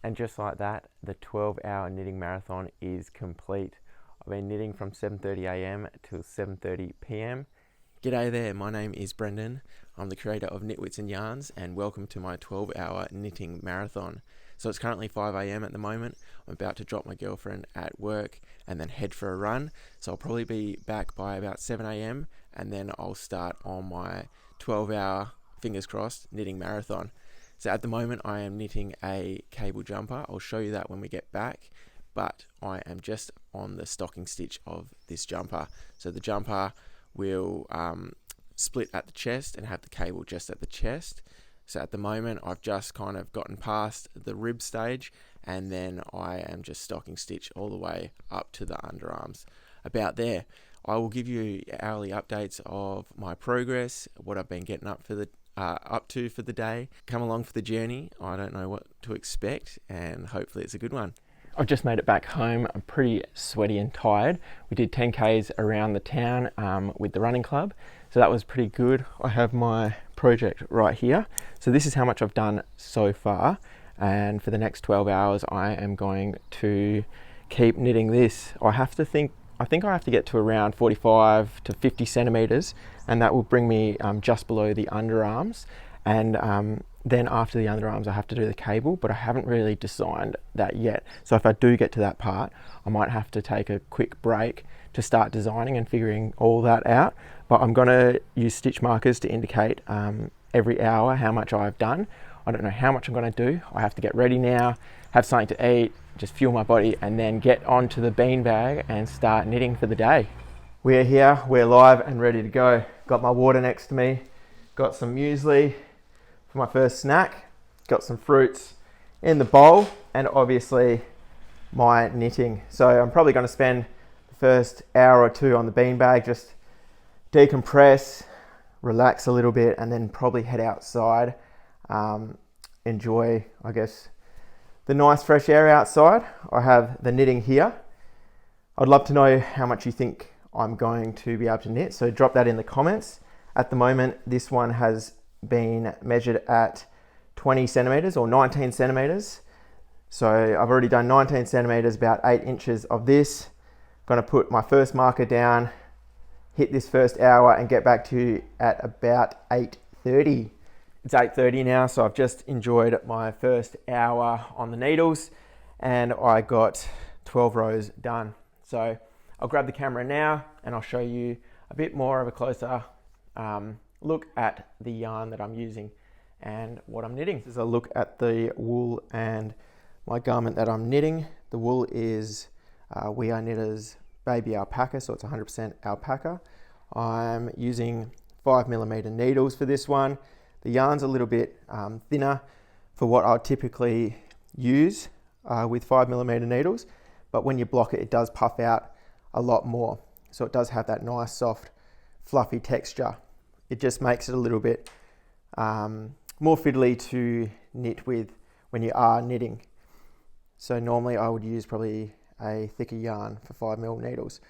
And just like that, the 12-hour knitting marathon is complete. I've been knitting from 7:30 a.m. till 7:30 p.m. G'day there, my name is Brendan. I'm the creator of Knitwits and Yarns, and welcome to my 12-hour knitting marathon. So it's currently 5 a.m. at the moment. I'm about to drop my girlfriend at work and then head for a run. So I'll probably be back by about 7 a.m. and then I'll start on my 12-hour, fingers crossed, knitting marathon. So at the moment I am knitting a cable jumper. I'll show you that when we get back, but I am just on the stocking stitch of this jumper. So the jumper will split at the chest and have the cable just at the chest. So at the moment I've just kind of gotten past the rib stage, and then I am just stocking stitch all the way up to the underarms. About there, I will give you hourly updates of my progress, what I've been getting up to for the day. Come along for the journey. I don't know what to expect, and hopefully it's a good one. I've just made it back home. I'm pretty sweaty and tired. We did 10Ks around the town with the running club, so that was pretty good. I have my project right here. So this is how much I've done so far, and for the next 12 hours I am going to keep knitting this. I think I have to get to around 45 to 50 centimeters, and that will bring me just below the underarms, and then after the underarms I have to do the cable, but I haven't really designed that yet. So if I do get to that part, I might have to take a quick break to start designing and figuring all that out. But I'm going to use stitch markers to indicate every hour how much I've done. I don't know how much I'm going to do. I have to get ready now, have something to eat, just fuel my body, and then get onto the beanbag and start knitting for the day. We're here, we're live and ready to go. Got my water next to me, got some muesli for my first snack, got some fruits in the bowl, and obviously my knitting. So I'm probably going to spend the first hour or two on the beanbag, just decompress, relax a little bit, and then probably head outside, enjoy, I guess, the nice fresh air outside. I have the knitting here. I'd love to know how much you think I'm going to be able to knit, so drop that in the comments. At the moment, this one has been measured at 20 centimeters or 19 centimeters. So I've already done 19 centimeters, about 8 inches of this. I'm going to put my first marker down, hit this first hour, and get back to you at about 8:30. It's 8:30 now, so I've just enjoyed my first hour on the needles, and I got 12 rows done. So I'll grab the camera now and I'll show you a bit more of a closer look at the yarn that I'm using and what I'm knitting. This is a look at the wool and my garment that I'm knitting. The wool is We Are Knitters baby alpaca, so it's 100% alpaca. I'm using 5mm needles for this one. The yarn's a little bit thinner for what I'll typically use with 5mm needles, but when you block it, it does puff out a lot more. So it does have that nice, soft, fluffy texture. It just makes it a little bit more fiddly to knit with when you are knitting. So normally I would use probably a thicker yarn for 5mm needles,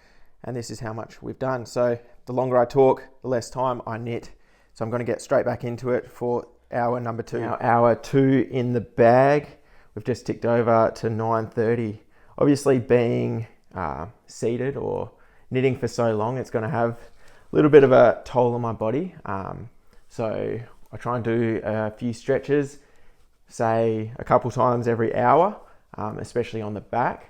and this is how much we've done. So the longer I talk, the less time I knit. So I'm going to get straight back into it for hour number 2. Now, hour 2 in the bag. We've just ticked over to 9:30. Obviously, being seated or knitting for so long, it's going to have a little bit of a toll on my body. So I try and do a few stretches, say a couple times every hour, especially on the back.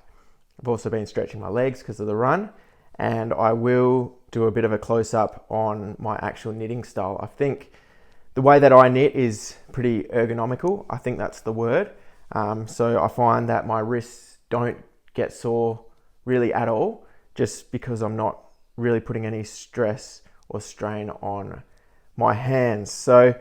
I've also been stretching my legs because of the run, and I will do a bit of a close-up on my actual knitting style. I think the way that I knit is pretty ergonomical. I think that's the word. So I find that my wrists don't get sore really at all, just because I'm not really putting any stress or strain on my hands. So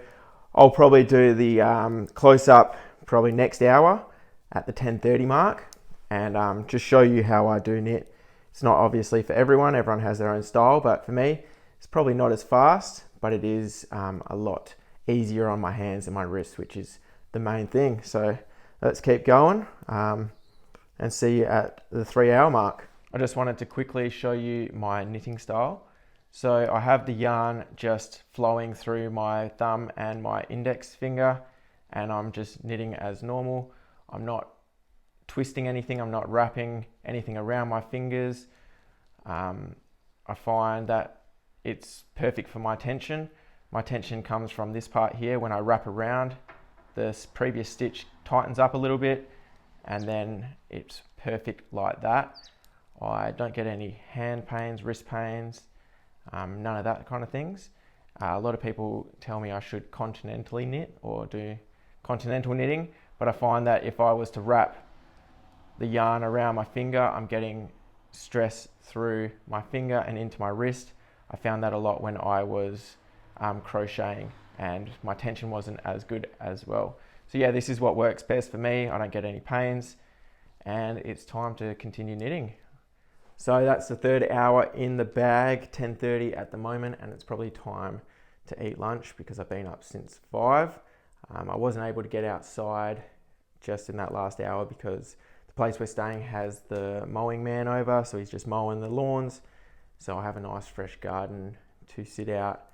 I'll probably do the close-up probably next hour at the 10:30 mark, and just show you how I do knit. It's not obviously for everyone. Everyone has their own style, but for me, it's probably not as fast, but it is a lot easier on my hands and my wrists, which is the main thing. So let's keep going and see you at the 3-hour mark. I just wanted to quickly show you my knitting style. So I have the yarn just flowing through my thumb and my index finger, and I'm just knitting as normal. I'm not twisting anything, I'm not wrapping anything around my fingers. I find that it's perfect for my tension. My tension comes from this part here. When I wrap around, this previous stitch tightens up a little bit, and then it's perfect like that. I don't get any hand pains, wrist pains, none of that kind of things. A lot of people tell me I should continentally knit or do continental knitting, but I find that if I was to wrap the yarn around my finger, I'm getting stress through my finger and into my wrist. I found that a lot when I was crocheting, and my tension wasn't as good as well. So yeah, this is what works best for me. I don't get any pains, and it's time to continue knitting. So that's the third hour in the bag, 10:30 at the moment, and it's probably time to eat lunch because I've been up since 5. I wasn't able to get outside just in that last hour because the place we're staying has the mowing man over, so he's just mowing the lawns. So I have a nice fresh garden to sit out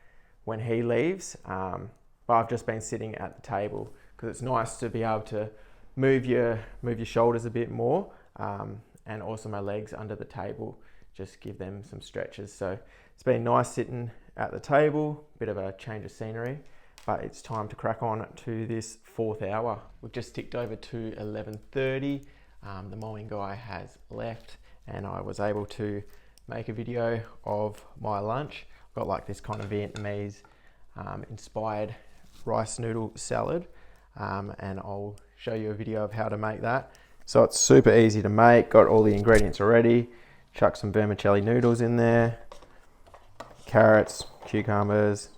when he leaves. But I've just been sitting at the table because it's nice to be able to move your shoulders a bit more, and also my legs under the table, just give them some stretches. So it's been nice sitting at the table, bit of a change of scenery, but it's time to crack on to this 4th hour. We've just ticked over to 11:30. The mowing guy has left, and I was able to make a video of my lunch. I've got like this kind of Vietnamese inspired rice noodle salad, and I'll show you a video of how to make that. So it's super easy to make, got all the ingredients already. Chuck some vermicelli noodles in there, carrots, cucumbers,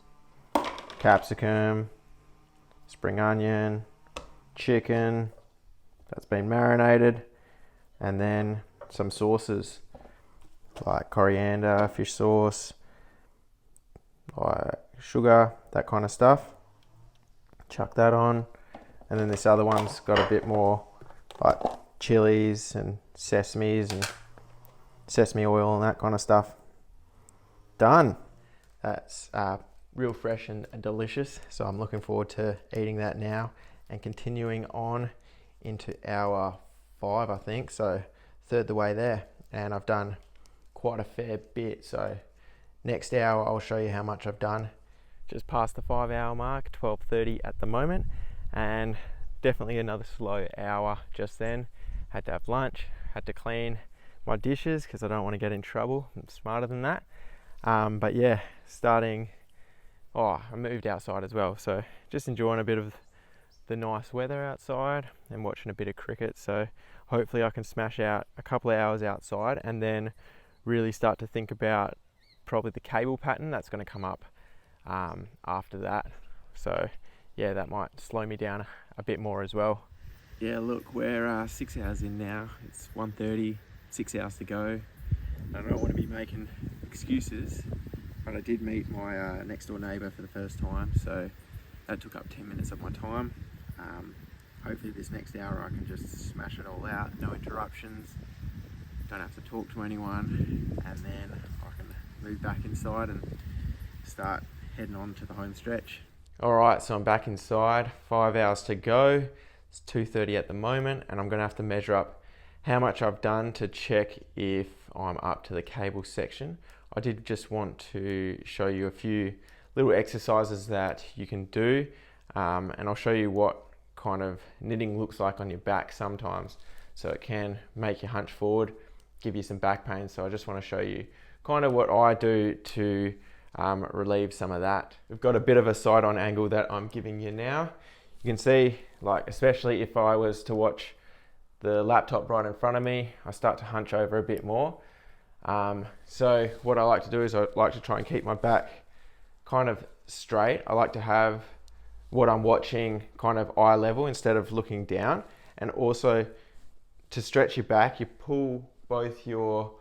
capsicum, spring onion, chicken that's been marinated, and then some sauces like coriander, fish sauce, like sugar, that kind of stuff. Chuck that on, and then this other one's got a bit more like chilies and sesames and sesame oil and that kind of stuff. Done. That's real fresh and delicious, so I'm looking forward to eating that now and continuing on into hour 5, I think, so third the way there, and I've done quite a fair bit. So next hour I'll show you how much I've done. Just past the 5 hour mark, 12:30 at the moment, and definitely another slow hour just then. Had to have lunch, had to clean my dishes because I don't want to get in trouble. I'm smarter than that. But yeah, I moved outside as well, so just enjoying a bit of the nice weather outside and watching a bit of cricket. So hopefully I can smash out a couple of hours outside and then really start to think about probably the cable pattern that's going to come up after that. So yeah, that might slow me down a bit more as well. Yeah, look, we're 6 hours in now. It's 1:30, 6 hours to go. I don't want to be making excuses, but I did meet my next door neighbour for the first time, so that took up 10 minutes of my time. Hopefully this next hour I can just smash it all out, no interruptions, don't have to talk to anyone, and then I can move back inside and start heading on to the home stretch. Alright, so I'm back inside, 5 hours to go. It's 2:30 at the moment, and I'm going to have to measure up how much I've done to check if I'm up to the cable section. I did just want to show you a few little exercises that you can do, and I'll show you what kind of knitting looks like on your back sometimes. So it can make you hunch forward, give you some back pain. So I just want to show you kind of what I do to relieve some of that. We've got a bit of a side on angle that I'm giving you now. You can see, like, especially if I was to watch the laptop right in front of me, I start to hunch over a bit more. So what I like to do is I like to try and keep my back kind of straight. I like to have what I'm watching kind of eye level instead of looking down. And also to stretch your back, you pull both your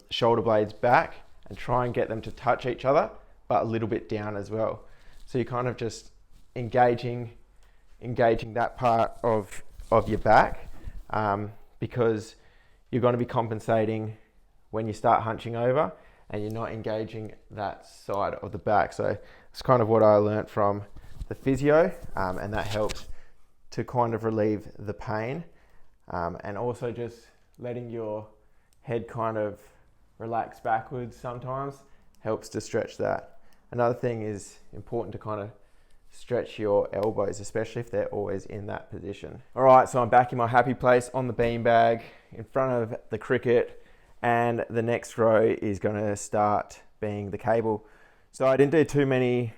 shoulder blades back and try and get them to touch each other, but a little bit down as well. So you're kind of just engaging that part of your back, because you're going to be compensating when you start hunching over and you're not engaging that side of the back. So it's kind of what I learnt from the physio, and that helps to kind of relieve the pain. and also just letting your head kind of relax backwards sometimes helps to stretch that. Another thing is important to kind of stretch your elbows, especially if they're always in that position. All right, so I'm back in my happy place on the beanbag in front of the cricket, and the next row is going to start being the cable. So I didn't do too many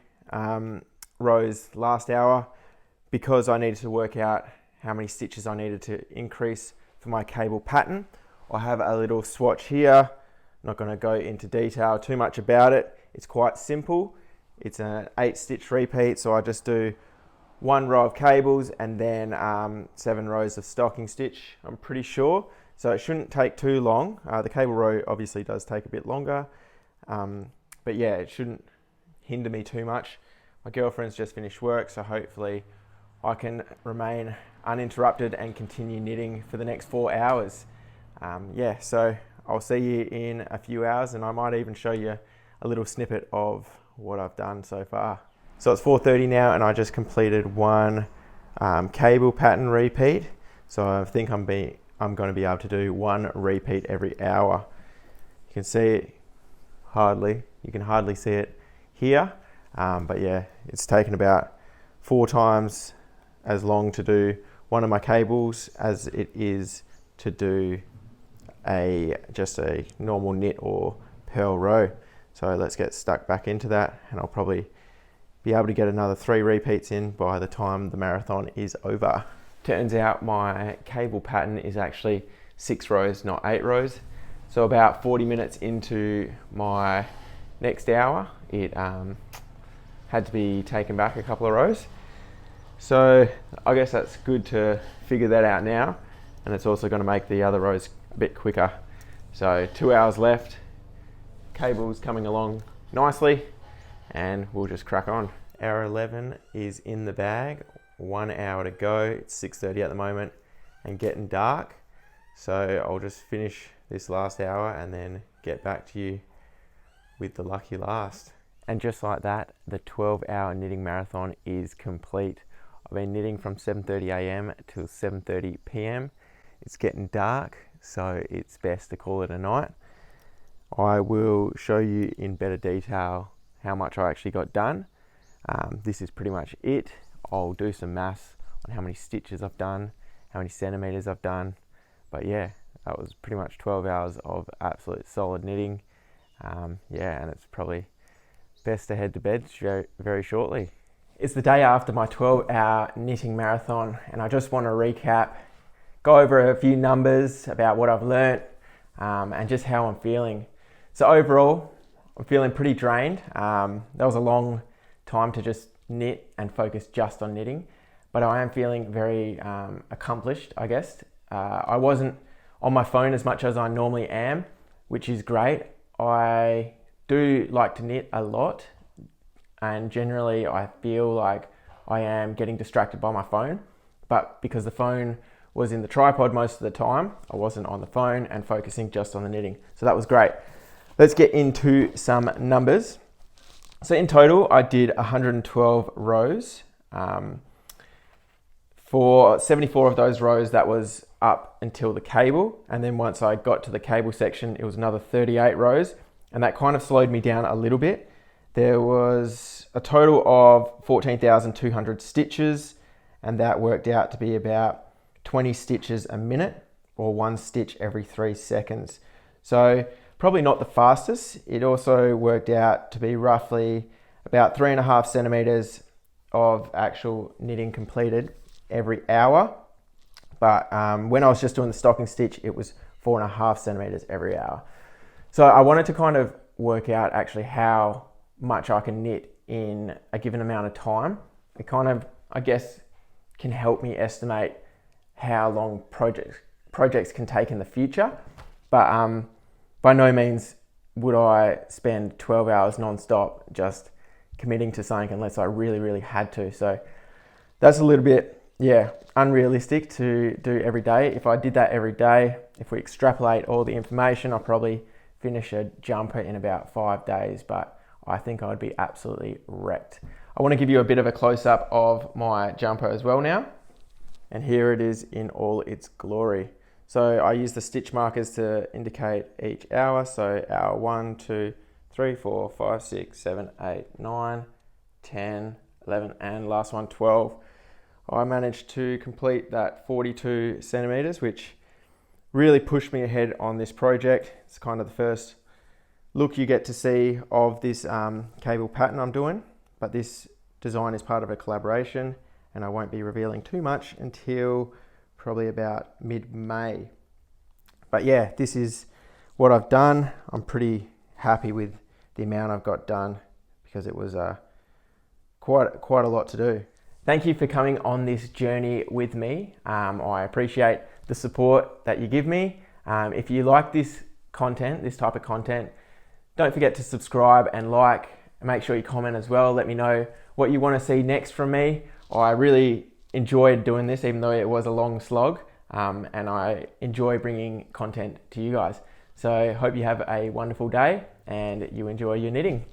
rows last hour because I needed to work out how many stitches I needed to increase for my cable pattern. I have a little swatch here. I'm not going to go into detail too much about it. It's quite simple. It's an 8-stitch repeat, so I just do 1 row of cables and then 7 rows of stocking stitch, I'm pretty sure. So it shouldn't take too long. The cable row obviously does take a bit longer, but yeah, it shouldn't hinder me too much. My girlfriend's just finished work, so hopefully I can remain uninterrupted and continue knitting for the next 4 hours. Yeah, so I'll see you in a few hours, and I might even show you a little snippet of what I've done so far. So it's 4:30 now, and I just completed 1 cable pattern repeat. So I think I'm going to be able to do 1 repeat every hour. You can see it you can hardly see it here, but yeah, it's taken about 4 times as long to do one of my cables as it is to do just a normal knit or purl row. So let's get stuck back into that, and I'll probably be able to get another 3 repeats in by the time the marathon is over. Turns out my cable pattern is actually 6 rows, not 8 rows. So about 40 minutes into my next hour, it had to be taken back a couple of rows. So I guess that's good to figure that out now, and it's also going to make the other rows a bit quicker. So 2 hours left. Cable's coming along nicely, and we'll just crack on. Hour 11 is in the bag, 1 hour to go. It's 6:30 at the moment and getting dark. So I'll just finish this last hour and then get back to you with the lucky last. And just like that, the 12-hour knitting marathon is complete. I've been knitting from 7:30 a.m. till 7:30 p.m. It's getting dark, so it's best to call it a night. I will show you in better detail how much I actually got done. This is pretty much it. I'll do some maths on how many stitches I've done, how many centimeters I've done. But yeah, that was pretty much 12 hours of absolute solid knitting. Yeah, and it's probably best to head to bed very shortly. It's the day after my 12-hour knitting marathon, and I just want to recap, go over a few numbers about what I've learnt, and just how I'm feeling. So overall, I'm feeling pretty drained. That was a long time to just knit and focus just on knitting, but I am feeling very accomplished, I guess. I wasn't on my phone as much as I normally am, which is great. I do like to knit a lot, and generally I feel like I am getting distracted by my phone, but because the phone was in the tripod most of the time, I wasn't on the phone and focusing just on the knitting. So that was great. Let's get into some numbers. So in total, I did 112 rows. For 74 of those rows, that was up until the cable. And then once I got to the cable section, it was another 38 rows. And that kind of slowed me down a little bit. There was a total of 14,200 stitches, and that worked out to be about 20 stitches a minute, or 1 stitch every 3 seconds. So probably not the fastest. It also worked out to be roughly about 3.5 centimeters of actual knitting completed every hour. But when I was just doing the stocking stitch, it was 4.5 centimeters every hour. So I wanted to kind of work out actually how much I can knit in a given amount of time. It kind of, I guess, can help me estimate how long projects can take in the future. But by no means would I spend 12 hours non-stop just committing to something unless I really, really had to. So that's a little bit, unrealistic to do every day. If I did that every day, if we extrapolate all the information, I'll probably finish a jumper in about 5 days, but I think I'd be absolutely wrecked. I want to give you a bit of a close-up of my jumper as well now. and here it is in all its glory. So I use the stitch markers to indicate each hour. So hour 1, 2, 3, 4, 5, 6, 7, 8, 9, 10, 11, and last one, 12. I managed to complete that 42 centimeters, which really pushed me ahead on this project. It's kind of the first look you get to see of this cable pattern I'm doing, but this design is part of a collaboration, and I won't be revealing too much until probably about mid-May. But yeah, this is what I've done. I'm pretty happy with the amount I've got done because it was quite a lot to do. Thank you for coming on this journey with me. I appreciate the support that you give me. If you like this content, this type of content, don't forget to subscribe and like. Make sure you comment as well. Let me know what you want to see next from me. I really enjoyed doing this, even though it was a long slog, and I enjoy bringing content to you guys. So hope you have a wonderful day and you enjoy your knitting.